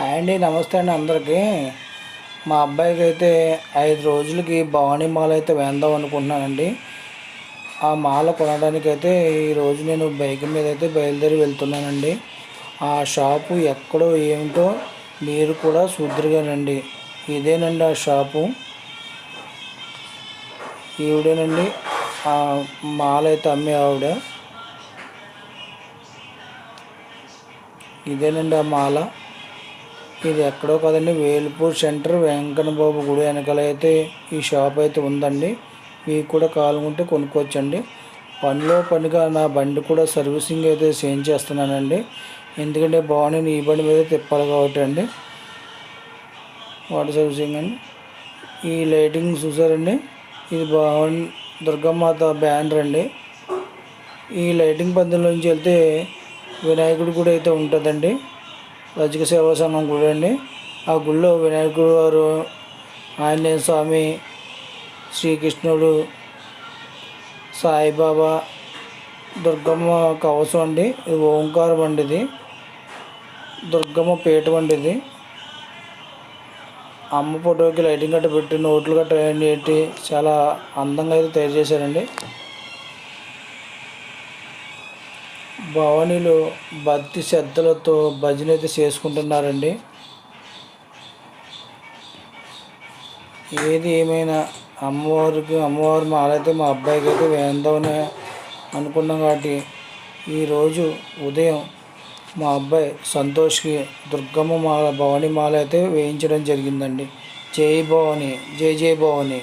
Hi అండి, నమస్తే అండి అందరికీ. మా అబ్బాయికి అయితే 5 రోజులకి భవానీ మాల అయితే వేద్దాం అనుకుంటున్నానండి. ఆ మాల కొనడానికైతే ఈరోజు నేను బైక్ మీద అయితే బయలుదేరి వెళ్తున్నానండి. ఆ షాపు ఎక్కడో ఏమిటో మీరు కూడా చూద్దురుగానండి. ఇదేనండి ఆ షాపు. ఈవిడేనండి ఆ మాల అయితే అమ్మే ఆవిడ. ఇదేనండి ఆ మాల. ఇది ఎక్కడో కదండి, వేల్పూర్ సెంటర్ వెంకన్న బాబు గుడి వెనకాల అయితే ఈ షాప్ అయితే ఉందండి. మీకు కూడా కావాలనుకుంటే కొనుక్కోవచ్చండి. పనిగా నా బండి కూడా సర్వీసింగ్ అయితే చేయించేస్తున్నానండి. ఎందుకంటే బాగుంది, ఈ బండి మీద తిప్పాలి కాబట్టి అండి. వాటర్ సర్వీసింగ్ అండి. ఈ లైటింగ్ చూసారండి, ఇది బాగుంది, దుర్గమాత బ్యానర్ అండి. ఈ లైటింగ్ పందిలోంచి వెళ్తే వినాయకుడి గుడి అయితే ఉంటుందండి. రజక సేవా సంఘం గుడి అండి. ఆ గుడిలో వినాయకుడు వారు, ఆంజనేయ స్వామి, శ్రీకృష్ణుడు, సాయిబాబా, దుర్గమ్మ కవచం అండి. ఇది ఓంకారం అండి. ఇది దుర్గమ్మ పీఠం అండి. ఇది అమ్మ ఫోటోకి లైటింగ్ గట్ట పెట్టి నోట్లు గట్ట పెట్టి చాలా అందంగా అయితే తయారు చేశారండి. భవానీలో భక్తి శ్రద్ధలతో భజన అయితే చేసుకుంటున్నారండి. ఏది ఏమైనా అమ్మవారి మాల అయితే మా అబ్బాయికి అయితే వేద్దామని అనుకున్నాం కాబట్టి ఈరోజు ఉదయం మా అబ్బాయి సంతోష్కి దుర్గమ్మ మాల, భవానీ మాల అయితే వేయించడం జరిగిందండి. జై భవానీ, జై జై భవానీ.